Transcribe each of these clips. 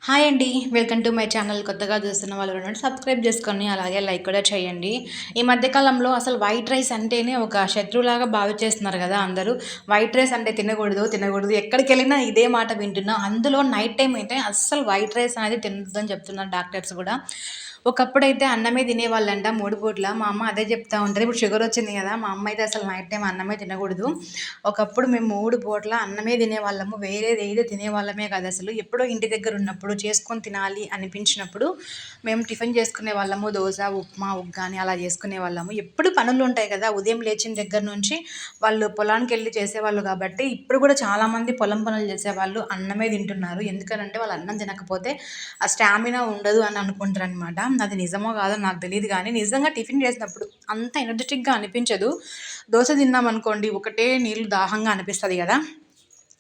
Hi అండి. Welcome to my channel. కొత్తగా చూస్తున్న వాళ్ళు ఉంటే సబ్స్క్రైబ్ చేసుకొని అలాగే లైక్ కూడా చేయండి. ఈ మధ్య కాలంలో అసలు వైట్ రైస్ అంటేనే ఒక శత్రువులాగా భావించేస్తున్నారు కదా అందరూ. వైట్ రైస్ అంటే తినకూడదు, తినకూడదు. ఎక్కడికెళ్ళినా ఇదే మాట వింటున్నా. అందులో నైట్ టైమ్ అయితే అస్సలు వైట్ రైస్ అనేది తినొద్దని చెప్తున్నారు డాక్టర్స్ కూడా. ఒకప్పుడైతే అన్నమే తినేవాళ్ళంట 3 పూట్ల. మా అమ్మ అదే చెప్తా ఉంటది. ఇప్పుడు షుగర్ వచ్చింది కదా! మా అమ్మ అయితే అసలు నైట్ టైమ్ అన్నమే తినకూడదు. ఒకప్పుడు మేము 3 పూట్ల అన్నమే తినేవాళ్ళము. వేరేది ఏది తినేవాళ్ళమే కాదు అసలు. ఎప్పుడో ఇంటి దగ్గర ఉన్నప్పుడు చేసుకొని తినాలి అనిపించినప్పుడు మేము టిఫిన్ చేసుకునేవాళ్ళము. దోస, ఉప్మా, ఉగ్గాని అలా చేసుకునేవాళ్ళము. ఎప్పుడు పనులుంటాయి కదా! ఉదయం లేచిన దగ్గర నుంచి వాళ్ళు పొలానికెళ్ళి చేసేవాళ్ళు కాబట్టి, ఇప్పుడు కూడా చాలామంది పొలం పనులు చేసేవాళ్ళు అన్నమే తింటున్నారు. ఎందుకనంటే వాళ్ళు అన్నం తినకపోతే ఆ స్టామినా ఉండదు అని అనుకుంటారనమాట. అది నిజమో కాదో నాకు తెలీదు గానీ, నిజంగా టిఫిన్ చేసినప్పుడు అంత ఎనర్జిటిక్‌గా అనిపించదు. దోస తిన్నామనుకోండి ఒకటే నీళ్ళు దాహంగా అనిపిస్తది గదా!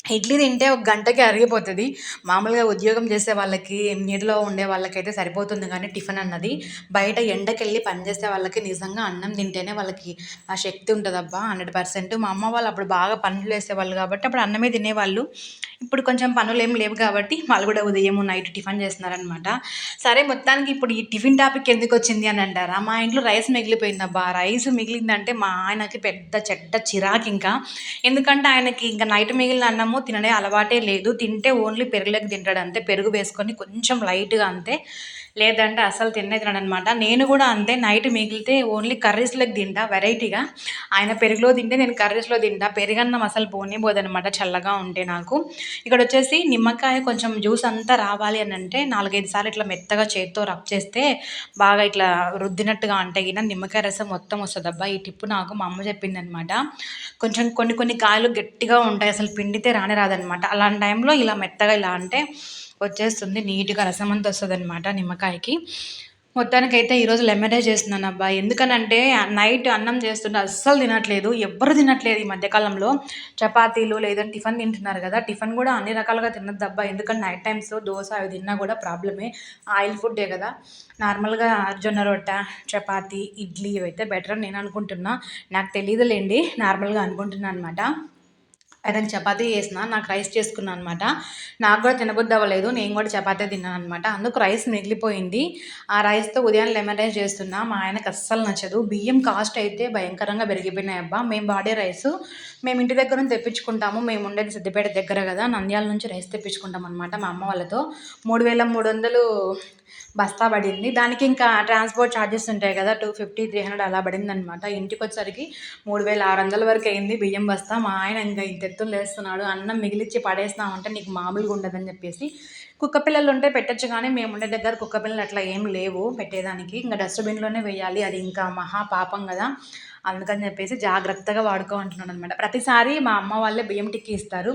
ఇడ్లీ తింటే ఒక గంటకి అరిగిపోతది. మామూలుగా ఉద్యోగం చేసే వాళ్ళకి, నీడలో ఉండే వాళ్ళకైతే సరిపోతుంది గానీ టిఫిన్ అన్నది. బయట ఎండకెళ్ళి పని చేసే వాళ్ళకి నిజంగా అన్నం తింటేనే వాళ్ళకి ఆ శక్తి ఉంటదబ్బా 100%. మా అమ్మ వాళ్ళు అప్పుడు బాగా పనులు చేసేవాళ్ళు కాబట్టి అప్పుడు అన్నమే తినేవాళ్ళు. ఇప్పుడు కొంచెం పనులేం లేవు కాబట్టి వాళ్ళు కూడా ఉదయం, నైట్ టిఫిన్ చేస్తున్నారనమాట. సరే మొత్తానికి ఇప్పుడు ఈ టిఫిన్ టాపిక్ ఎందుకొచ్చింది అని అంటారా? మా ఇంట్లో రైస్ మిగిలిపోయిందబ్బా. రైస్ మిగిలిందంటే మా ఆయనకి పెద్ద చెడ్డ చిరాకింకా. ఎందుకంటే ఆయనకి ఇంక నైట్ మిగిలిన అన్నము తినడే అలవాటే లేదు. తింటే ఓన్లీ పెరుగులోకి తింటాడు అంతే. పెరుగు వేసుకొని కొంచెం లైట్‌గా అంతే. లేదంటే అస్సలు తిననే తినడనమాట. నేను కూడా అంతే నైట్ మిగిలితే ఓన్లీ కర్రీస్‌లోకి తింటా వెరైటీగా. ఆయన పెరుగులో తింటే నేను కర్రీస్‌లో తింటా. పెరుగన్నం అసలు పోనే పోదనమాట చల్లగా ఉంటే నాకు. ఇక్కడొచ్చేసి నిమ్మకాయ కొంచెం జ్యూస్ అంతా రావాలి అనంటే 4, 5 సార్లు ఇట్లా మెత్తగా చేత్తో రబ్ చేస్తే బాగా ఇట్లా రుద్దినట్టుగా అంటే గిన నిమ్మకాయ రసం మొత్తం వస్తదబ్బా. ఈ టిప్ నాకు మా అమ్మ చెప్పిందనమాట. కొంచెం కొన్ని కొన్ని కాయలు గట్టిగా ఉంటాయి. అసలు పిండితే రానే రాదనమాట. అలాంటి టైంలో ఇలా మెత్తగా ఇలా అంటే వచ్చేస్తుంది. నీట్‌గా రసం అంతా వస్తదనమాట నిమ్మకాయకి. మొత్తానికైతే ఈరోజు లెమన్ రైస్ చేస్తున్నానబ్బా. ఎందుకనంటే నైట్ అన్నం చేస్తుంటే అస్సలు తినట్లేదు. ఎవ్వరు తినట్లేదు ఈ మధ్య కాలంలో. చపాతీలు లేదంటే టిఫిన్ తింటున్నారు కదా! టిఫిన్ కూడా అన్ని రకాలుగా తినొద్దబ్బా. ఎందుకంటే నైట్ టైమ్స్‌లో దోస అవి తిన్నా కూడా ప్రాబ్లమే. ఆయిల్ ఫుడ్డే కదా! నార్మల్‌గా జొన్న రొట్టె, చపాతీ, ఇడ్లీ ఇవైతే బెటర్ అని నేను అనుకుంటున్నా. నాకు తెలీదులెండి. నార్మల్‌గా అనుకుంటున్నా అనమాట. ఆయనకి చపాతీ చేసిన, నాకు రైస్ చేసుకున్నా అనమాట. నాకు కూడా తినబుద్ధి అవ్వలేదు. నేను కూడా చపాతీ తిన్నాననమాట. అందుకు రైస్ మిగిలిపోయింది. ఆ రైస్‌తో ఉదయం లెమన్ రైస్ చేస్తున్నా. మా ఆయనకి అస్సలు నచ్చదు. బియ్యం కాస్ట్ అయితే భయంకరంగా పెరిగిపోయినాయబ్బా. మేము వాడే రైసు మేము ఇంటి దగ్గర నుంచి తెప్పించుకుంటాము. మేము ఉండేది సిద్దిపేట దగ్గర కదా! నంద్యాల నుంచి రైస్ తెప్పించుకుంటాం అనమాట మా అమ్మ వాళ్ళతో. 3300 బస్తా పడింది. దానికి ఇంకా ట్రాన్స్‌పోర్ట్ చార్జెస్ ఉంటాయి కదా! 250, 300 అలా పడిందనమాట. ఇంటికొచ్చేసరికి 3600 వరకు అయింది బియ్యం బస్తా. మా ఆయన ఇంక ఇంతెత్తున లేస్తున్నాడు. అన్నం మిగిలిచ్చి పడేసినావంటే నీకు మామూలుగా ఉండదని చెప్పేసి. కుక్క పిల్లలు ఉంటే పెట్టొచ్చు గానీ, మేముండే దగ్గర కుక్క పిల్లలు అట్లా ఏం లేవు పెట్టేదానికి. ఇంక డస్ట్‌బిన్‌లోనే వెయ్యాలి. అది ఇంకా మహా పాపం గదా! అందుకని చెప్పేసి జాగ్రత్తగా వాడుకో అంటున్నాననమాట. ప్రతిసారి మా అమ్మ వాళ్ళే బియ్యం టిక్కి ఇస్తారు.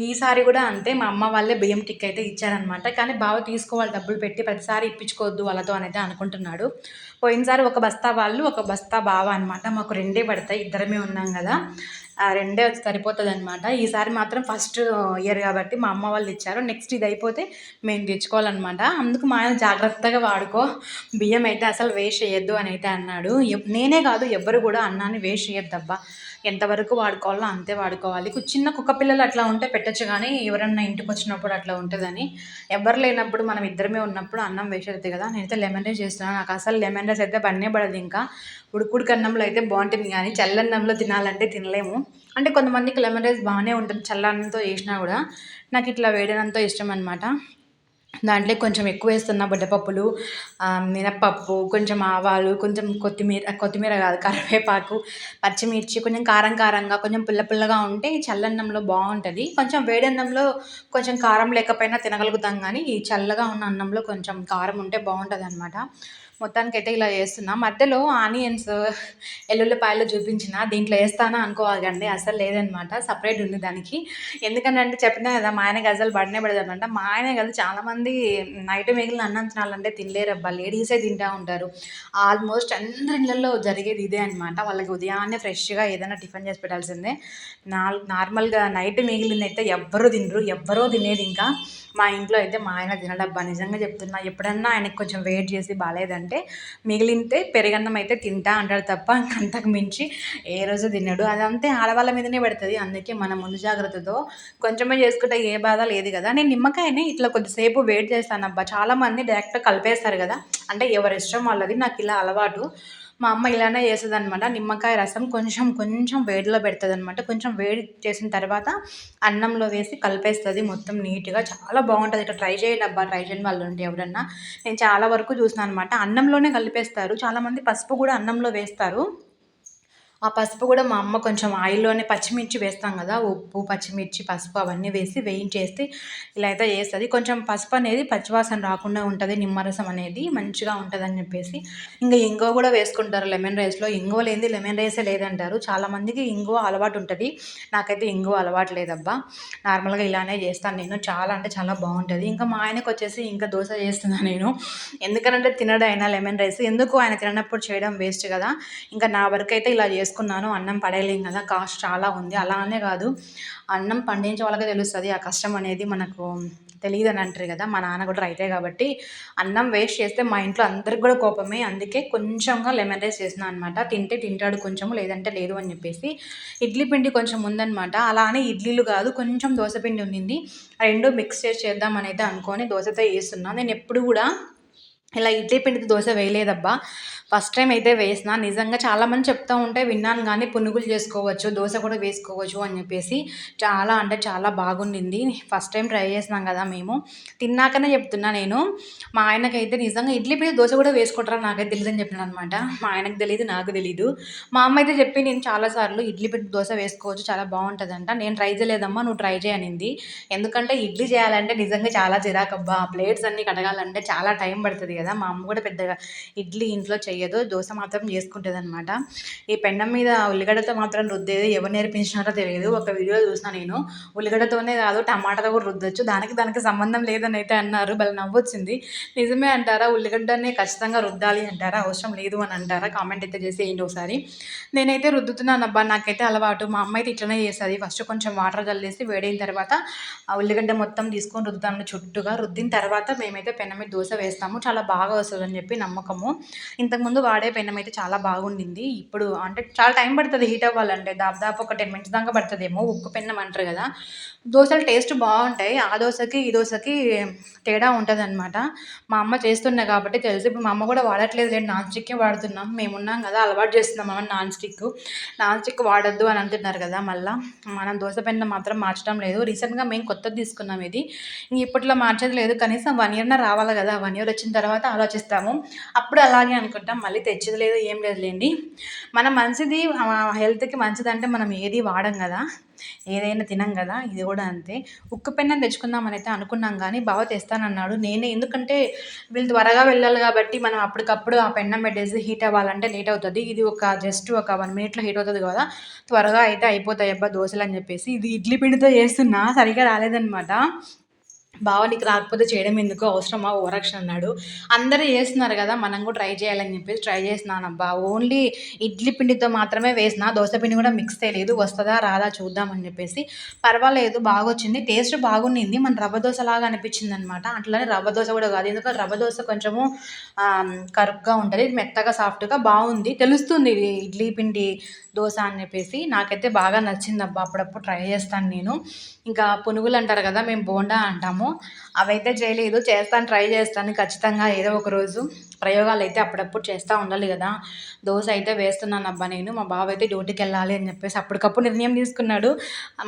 ఈసారి గూడా అంతే. మా అమ్మ వాళ్ళే బియ్యం టిక్ అయితే ఇచ్చారనమాట. కానీ బావ తీసుకోవాలి డబ్బులు పెట్టి ప్రతిసారి ఇప్పించుకోవద్దు వాళ్ళతో అనైతే అనుకుంటున్నాడు. పోయినసారి ఒక బస్తా వాళ్ళు, ఒక బస్తా బావ అనమాట. మాకు రెండే పడతాయి. ఇద్దరమే ఉన్నాం గదా! ఆ రెండే సరిపోతదనమాట. ఈసారి మాత్రం ఫస్ట్ ఇయర్ గాబట్టి మా అమ్మ వాళ్ళు ఇచ్చారు. నెక్స్ట్ ఇది అయిపోతే మేము తెచ్చుకోవాలనమాట. అందుకు మా ఆయన జాగ్రత్తగా వాడుకో. బియ్యం అయితే అసలు వేస్ట్ చేయొద్దు అనైతే అన్నాడు. నేనే కాదు ఎవ్వరు గూడా అన్నాన్ని వేస్ట్ చేయొద్దబ్బా. ఎంతవరకు వాడుకోవాలో అంతే వాడుకోవాలి. చిన్న కుక్క పిల్లలు అట్లా ఉంటే పెట్టొచ్చు గానీ, ఎవరన్నా ఇంటికొచ్చినప్పుడు అట్లా ఉంటదని. ఎవ్వరు లేనప్పుడు మనం ఇద్దరమే ఉన్నప్పుడు అన్నం వేస్ట్ అయిద్ది కదా! నేనైతే లెమన్ రైస్ చేస్తున్నా. నాకసలు లెమన్ రైస్ అయితే పడనే పడదింకా. ఉడుకుడుకు అన్నంలో అయితే బావుంటుంది గానీ, చల్లన్నంలో తినాలంటే తినలేము. అంటే కొంతమందికి లెమన్ రైస్ బానే ఉంటుంది చల్లన్నంతో చేసినా గూడా. నాకిట్లా వేడన్నంతో ఇష్టమనమాట. దాంట్లోకి కొంచెం ఎక్కువేస్తున్నా బొడ్డపప్పులు, మినప్పప్పు, కొంచెం ఆవాలు, కొంచెం కొత్తిమీర కాదు కరివేపాకు, పచ్చిమిర్చి కొంచెం కారం కారంగా, కొంచెం పుల్ల పుల్లగా ఉంటే చల్లన్నంలో బావుంటది. కొంచెం వేడన్నంలో కొంచెం కారం లేకపోయినా తినగలుగుతాం గానీ, ఈ చల్లగా ఉన్న అన్నంలో కొంచెం కారం ఉంటే బావుంటదనమాట. మొత్తానికైతే ఇలా చేస్తున్నా. మధ్యలో ఆనియన్స్, ఎల్లుల్లిపాయలు చూపించిన. దీంట్లో ఏస్తానా అనుకోకండి. అస్సలు లేదనమాట. సెపరేట్ ఉంది దానికి. ఎందుకనంటే చెప్పినా కదా! మా ఆయనకి అసలు పడనే పడదనమాట. మా ఆయనే కాదు చాలామంది నైట్ మిగిలిన అన్నం తినాలంటే తినలేరబ్బా. లేడీసే తింటా ఉంటారు. ఆల్మోస్ట్ అందరి ఇళ్లల్లో జరిగేది ఇదే అనమాట. వాళ్ళకి ఉదయాన్నే ఫ్రెష్‌గా ఏదైనా టిఫిన్ చేసి పెట్టాల్సిందే. నార్మల్‌గా నైట్ మిగిలిందైతే ఎవ్వరు తినరు. ఎవ్వరో తినేదింకా. మా ఇంట్లో అయితే మా ఆయన తినడబ్బా, నిజంగా చెప్తున్నా. ఎప్పుడన్నా ఆయనకు కొంచెం వెయిట్ చేసి బాగాలేదంటే మిగిలితే పెరుగన్నం అయితే తింటా అంటాడు తప్ప అంతకు మించి ఏ రోజు తినడు. అదంతే ఆడవాళ్ళ మీదనే పెడుతుంది. అందుకే మనం ముందు జాగ్రత్తతో కొంచెమే చేసుకుంటే ఏ బాధ లేదు కదా. నేను నిమ్మకాయని ఇట్లా కొద్దిసేపు వెయిట్ చేస్తానబ్బా. చాలామంది డైరెక్ట్ కలిపేస్తారు కదా, అంటే ఎవరి ఇష్టం వాళ్ళది. నాకు ఇలా అలవాటు. మా అమ్మ ఇలానే చేస్తుందనమాట. నిమ్మకాయ రసం కొంచెం కొంచెం వేడిలో పెడుతుందనమాట. కొంచెం వేడి చేసిన తర్వాత అన్నంలో వేసి కలిపేస్తుంది మొత్తం నీట్‌గా. చాలా బాగుంటుంది. ఇట్లా ట్రై చేయండి అబ్బా, ట్రై చేయని వాళ్ళు ఉంటే ఎవరన్నా. నేను చాలా వరకు చూసినా అనమాట. అన్నంలోనే కలిపేస్తారు. చాలామంది పసుపు కూడా అన్నంలో వేస్తారు. ఆ పసుపు కూడా మా అమ్మ కొంచెం ఆయిల్లోనే పచ్చిమిర్చి వేస్తాం కదా, ఉప్పు, పచ్చిమిర్చి, పసుపు అవన్నీ వేసి వేయించేసి ఇలా అయితే చేస్తుంది. కొంచెం పసుపు అనేది పచ్చివాసన రాకుండా ఉంటుంది. నిమ్మరసం అనేది మంచిగా ఉంటుందని చెప్పేసి ఇంకా ఇంగువ కూడా వేసుకుంటారు లెమన్ రైస్లో. ఇంగువ లేనిది లెమన్ రైసే లేదంటారు. చాలామందికి ఇంగువ అలవాటు ఉంటుంది. నాకైతే ఇంగువ అలవాటు లేదబ్బా. నార్మల్గా ఇలానే చేస్తాను నేను. చాలా అంటే చాలా బాగుంటుంది. ఇంకా మా ఆయనకు వచ్చేసి ఇంకా దోశ చేస్తున్నాను నేను. ఎందుకనంటే తినడు ఆయన లెమన్ రైస్. ఎందుకు ఆయన తిననప్పుడు చేయడం వేస్ట్ కదా. ఇంకా నా వరకు అయితే ఇలా చేసుకున్నాను. అన్నం పడేయలేం కదా, కాస్ట్ చాలా ఉంది. అలా అనే కాదు, అన్నం పండించే వాళ్ళకే తెలుస్తుంది ఆ కష్టం అనేది. మనకు తెలియదు అని అంటారు కదా. మా నాన్న కూడా రైతే కాబట్టి అన్నం వేస్ట్ చేస్తే మా ఇంట్లో అందరికి కూడా కోపమే. అందుకే కొంచెంగా లెమన్ రైస్ చేసిన అనమాట. తింటే తింటాడు కొంచెము, లేదంటే లేదు అని చెప్పేసి. ఇడ్లీ పిండి కొంచెం ఉందన్నమాట. అలా అని ఇడ్లీలు కాదు, కొంచెం దోశ పిండి ఉండింది. రెండు మిక్స్ చేసి చేద్దామని అయితే అనుకొని దోశతో వేస్తున్నాను. నేను ఎప్పుడు కూడా ఇలా ఇడ్లీ పిండితో దోశ వేయలేదబ్బా. ఫస్ట్ టైం అయితే వేసిన. నిజంగా చాలామంది చెప్తూ ఉంటే విన్నాను కానీ పునుగులు చేసుకోవచ్చు, దోశ కూడా వేసుకోవచ్చు అని చెప్పేసి. చాలా అంటే చాలా బాగుండింది. ఫస్ట్ టైం ట్రై చేసినాం కదా మేము. తిన్నాకనే చెప్తున్నా నేను. మా ఆయనకైతే నిజంగా ఇడ్లీ పిండి దోశ కూడా వేసుకుంటారా నాకైతే తెలియదని చెప్పినాను అనమాట. మా ఆయనకు తెలియదు, నాకు తెలీదు. మా అమ్మ అయితే చెప్పి నేను చాలాసార్లు ఇడ్లీ పిండి దోశ వేసుకోవచ్చు, చాలా బాగుంటుందంట. నేను ట్రై చేయలేదమ్మా, నువ్వు ట్రై చేయనింది. ఎందుకంటే ఇడ్లీ చేయాలంటే నిజంగా చాలా చిరాకబ్బా. ప్లేట్స్ అన్నీ కడగాలంటే చాలా టైం పడుతుంది కదా. మా అమ్మ కూడా పెద్దగా ఇడ్లీ ఇంట్లో చెయ్యదు, దోశ మాత్రం చేసుకుంటుంది అనమాట. ఈ పెన్నం మీద ఉల్లిగడ్డతో మాత్రం రుద్దేది ఎవరు నేర్పించినారో తెలియదు. ఒక వీడియో చూసిన నేను. ఉల్లిగడ్డతోనే కాదు టమాటాతో కూడా రుద్దొచ్చు, దానికి సంబంధం లేదని అయితే అన్నారు. భలే నవ్వొచ్చింది. నిజమే అంటారా? ఉల్లిగడ్డని ఖచ్చితంగా రుద్దాలి అంటారా? అవసరం లేదు అని అంటారా? కామెంట్ అయితే చేసేయండి ఒకసారి. నేనైతే రుద్దుతున్నాను అబ్బా, నాకైతే అలవాటు. మా అమ్మ అయితే ఇట్లనే చేస్తుంది. ఫస్ట్ కొంచెం వాటర్ చల్లేసి వేడైన తర్వాత ఆ ఉల్లిగడ్డ మొత్తం తీసుకొని రుద్దుతాము చుట్టుగా. రుద్దిన తర్వాత మేమైతే పెనం మీద దోశ వేస్తాము. చాలా బాగా వస్తుందని చెప్పి నమ్మకము. ఇంతకుముందు వాడే పెనం అయితే చాలా బాగుండింది. ఇప్పుడు అంటే చాలా టైం పడుతుంది హీట్ అవ్వాలంటే. దాదాపు ఒక 10 మినిట్స్ దాకా పడుతుందేమో. ఉక్కు పెనం అంటారు కదా. దోశలు టేస్ట్ బాగుంటాయి. ఆ దోశకి ఈ దోశకి తేడా ఉంటుందన్నమాట. మా అమ్మ చేస్తున్నాయి కాబట్టి తెలుసు. ఇప్పుడు మా అమ్మ కూడా వాడట్లేదు లేదు, నాన్ స్టిక్కే వాడుతున్నాం. మేము ఉన్నాం కదా, అలవాటు చేస్తున్నాం అమ్మ నాన్ స్టిక్ వాడొద్దు అని అంటున్నారు కదా. మళ్ళీ మనం దోశ పెనం మాత్రం మార్చడం లేదు. రీసెంట్గా మేము కొత్తది తీసుకున్నాం ఇది. ఇప్పట్లో మార్చేది లేదు. కనీసం 1 ఇయర్‌న రావాలి కదా. 1 ఇయర్ వచ్చిన తర్వాత ఆలోచిస్తాము. అప్పుడు అలాగే అనుకుంటాం. మళ్ళీ తెచ్చేది లేదు, ఏం లేదులేండి. మన మంచిది హెల్త్‌కి మంచిదంటే మనం ఏది వాడం కదా, ఏదైనా తినం కదా. ఇది కూడా అంతే. ఉక్కు పెన్నం తెచ్చుకుందామని అయితే అనుకున్నాం కానీ బావ తెస్తానన్నాడు. నేనే ఎందుకంటే వీళ్ళు త్వరగా వెళ్ళాలి కాబట్టి మనం అప్పటికప్పుడు ఆ పెన్నం పెట్టేసి హీట్ అవ్వాలంటే లేట్ అవుతుంది. ఇది జస్ట్ ఒక 1 మినిట్‌లో హీట్ అవుతుంది కదా, త్వరగా అయితే అయిపోతాయి అబ్బా దోశలు అని చెప్పేసి ఇది ఇడ్లీ పిండితో చేస్తున్నా, సరిగ్గా రాలేదనమాట. బావ నీకు రాకపోతే చేయడం ఎందుకు, అవసరమా ఓవరాక్షన్ అన్నాడు. అందరూ చేస్తున్నారు కదా, మనం కూడా ట్రై చేయాలని చెప్పేసి ట్రై చేసినానబ్బా. ఓన్లీ ఇడ్లీ పిండితో మాత్రమే వేసిన, దోశ పిండి కూడా మిక్స్ చేయలేదు. వస్తుందా రాదా చూద్దామని చెప్పేసి. పర్వాలేదు, బాగొచ్చింది. టేస్ట్ బాగుండింది. మన రవ్వ దోశలాగా అనిపించింది అనమాట. అట్లనే రవ్వ దోశ కూడా కాదు, ఎందుకంటే రవ్వ దోశ కొంచెము కరుగ్గా ఉంటుంది, ఇది మెత్తగా సాఫ్ట్గా బాగుంది. తెలుస్తుంది ఇది ఇడ్లీ పిండి దోశ అని చెప్పేసి. నాకైతే బాగా నచ్చిందబ్బా. అప్పుడప్పుడు ట్రై చేస్తాను నేను. ఇంకా పునుగులు అంటారు కదా, మేము బోండా అంటాము. అవైతే చేయలేదు, చేస్తాను, ట్రై చేస్తాను ఖచ్చితంగా ఏదో ఒక రోజు. ప్రయోగాలు అయితే అప్పుడప్పుడు చేస్తూ ఉండాలి కదా. దోశ అయితే వేస్తున్నానబ్బా నేను. మా బావ అయితే డ్యూటీకి వెళ్ళాలి అని చెప్పేసి అప్పటికప్పుడు నిర్ణయం తీసుకున్నాడు.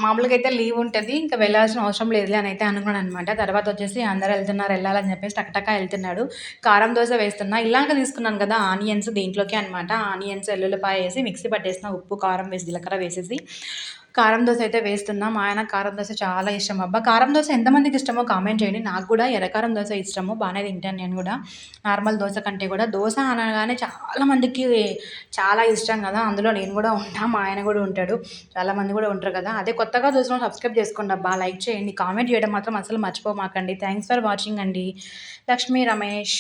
మామూలుగా అయితే లీవ్ ఉంటుంది, ఇంకా వెళ్ళాల్సిన అవసరం లేదులే అని అయితే అనుకున్నాను అనమాట. తర్వాత వచ్చేసి అందరూ వెళ్తున్నారు, వెళ్ళాలని చెప్పేసి టకటకా వెళ్తున్నాడు. కారం దోశ వేస్తున్నా. ఇలాగ తీసుకున్నాను కదా ఆనియన్స్, దీంట్లోకి అనమాట. ఆనియన్స్, ఎల్లుల్లిపాయ వేసి మిక్సీ పట్టేసిన, ఉప్పు కారం వేసి జీలకర్ర వేసేసి కారం దోశ అయితే వేస్తున్నా. మా ఆయన కారం దోశ చాలా ఇష్టం అబ్బా. కారం దోశ ఎంతమందికి ఇష్టమో కామెంట్ చేయండి. నాకు కూడా ఎర్రకారం దోశ ఇష్టము, బాగానే తింటాను నేను కూడా. నార్మల్ దోశ కంటే కూడా దోశ అనగానే చాలామందికి చాలా ఇష్టం కదా, అందులో నేను కూడా ఉంటా, మా ఆయన కూడా ఉంటాడు, చాలామంది కూడా ఉంటారు కదా. అదే కొత్తగా చూసిన సబ్స్క్రైబ్ చేసుకోండి అబ్బా, లైక్ చేయండి, కామెంట్ చేయడం మాత్రం అసలు మర్చిపోమాకండి. థ్యాంక్స్ ఫర్ వాచింగ్ అండి. లక్ష్మీ రమేష్.